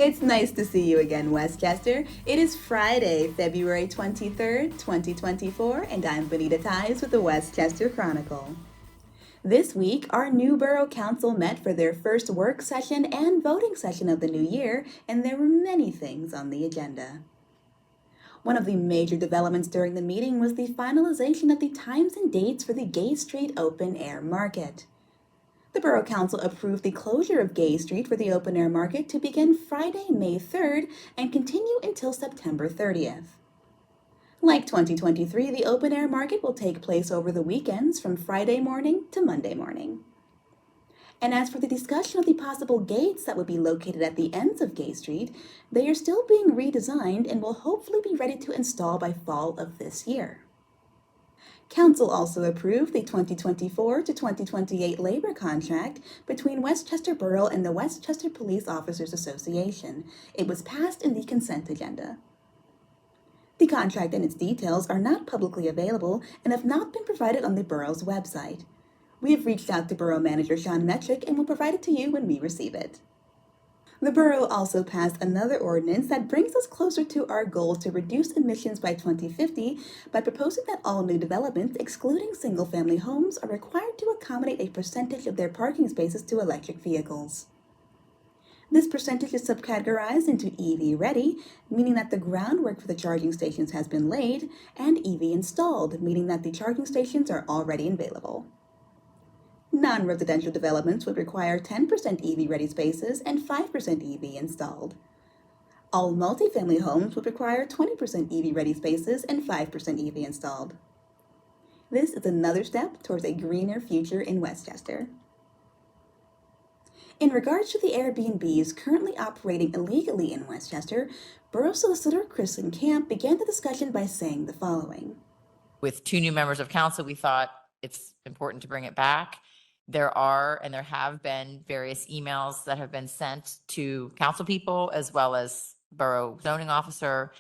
It's nice to see you again, Westchester. It is Friday, February 23rd, 2024, and I'm Benita Ties with the Westchester Chronicle. This week, our new Borough Council met for their first work session and voting session of the new year, and there were many things on the agenda. One of the major developments during the meeting was the finalization of the times and dates for the Gay Street Open Air Market. The Borough Council approved the closure of Gay Street for the open air market to begin Friday, May 3rd and continue until September 30th. Like 2023, the open air market will take place over the weekends from Friday morning to Monday morning. And as for the discussion of the possible gates that would be located at the ends of Gay Street, they are still being redesigned and will hopefully be ready to install by fall of this year. Council also approved the 2024 to 2028 labor contract between Westchester Borough and the Westchester Police Officers Association. It was passed in the consent agenda. The contract and its details are not publicly available and have not been provided on the borough's website. We have reached out to Borough Manager Sean Metrick and will provide it to you when we receive it. The borough also passed another ordinance that brings us closer to our goal to reduce emissions by 2050 by proposing that all new developments, excluding single-family homes, are required to accommodate a percentage of their parking spaces to electric vehicles. This percentage is subcategorized into EV ready, meaning that the groundwork for the charging stations has been laid, and EV installed, meaning that the charging stations are already available. Non-residential developments would require 10% EV-ready spaces and 5% EV installed. All multifamily homes would require 20% EV-ready spaces and 5% EV installed. This is another step towards a greener future in Westchester. In regards to the Airbnbs currently operating illegally in Westchester, Borough Solicitor Kristen Camp began the discussion by saying the following. With two new members of council, we thought it's important to bring it back. There are and there have been various emails that have been sent to council people as well as borough zoning officer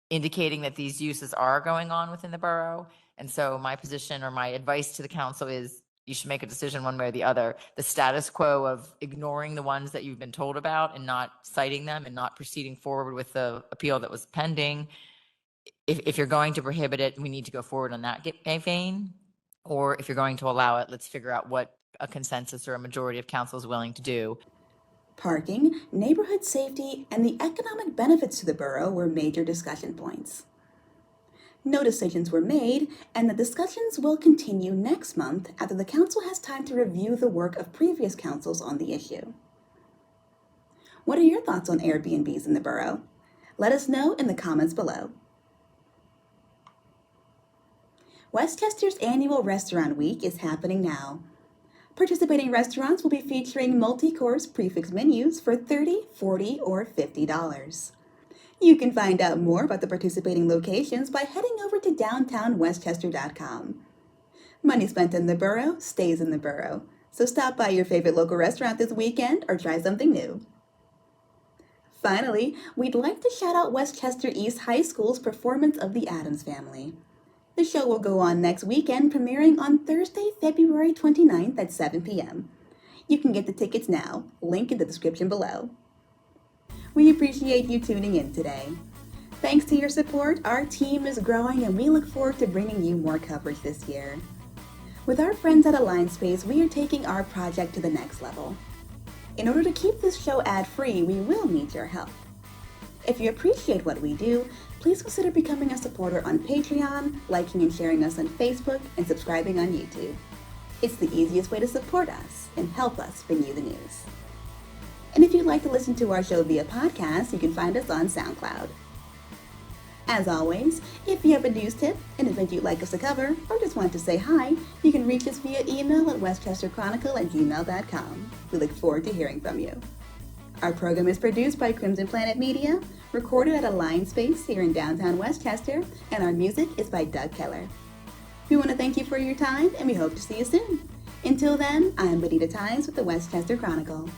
indicating that these uses are going on within the borough. And so my position or my advice to the council is you should make a decision one way or the other. The status quo of ignoring the ones that you've been told about and not citing them and not proceeding forward with the appeal that was pending. If you're going to prohibit it, we need to go forward on that vein. Or if you're going to allow it, let's figure out what a consensus or a majority of council is willing to do. Parking, neighborhood safety, and the economic benefits to the borough were major discussion points. No decisions were made, and the discussions will continue next month after the council has time to review the work of previous councils on the issue. What are your thoughts on Airbnbs in the borough? Let us know in the comments below. Westchester's annual Restaurant Week is happening now. Participating restaurants will be featuring multi-course prefix menus for $30, $40, or $50. You can find out more about the participating locations by heading over to downtownwestchester.com. Money spent in the borough stays in the borough, so stop by your favorite local restaurant this weekend or try something new. Finally, we'd like to shout out Westchester East High School's performance of The Addams Family. The show will go on next weekend, premiering on Thursday, February 29th at 7 p.m. You can get the tickets now, link in the description below. We appreciate you tuning in today. Thanks to your support, our team is growing and we look forward to bringing you more coverage this year. With our friends at AlignSpace, we are taking our project to the next level. In order to keep this show ad-free, we will need your help. If you appreciate what we do, please consider becoming a supporter on Patreon, liking and sharing us on Facebook, and subscribing on YouTube. It's the easiest way to support us and help us bring you the news. And if you'd like to listen to our show via podcast, you can find us on SoundCloud. As always, if you have a news tip, an event you'd like us to cover, or just want to say hi, you can reach us via email at westchesterchronicle@gmail.com. We look forward to hearing from you. Our program is produced by Crimson Planet Media, recorded at AlignSpace here in downtown Westchester, and our music is by Doug Keller. We want to thank you for your time, and we hope to see you soon. Until then, I'm Benita Ties with the Westchester Chronicle.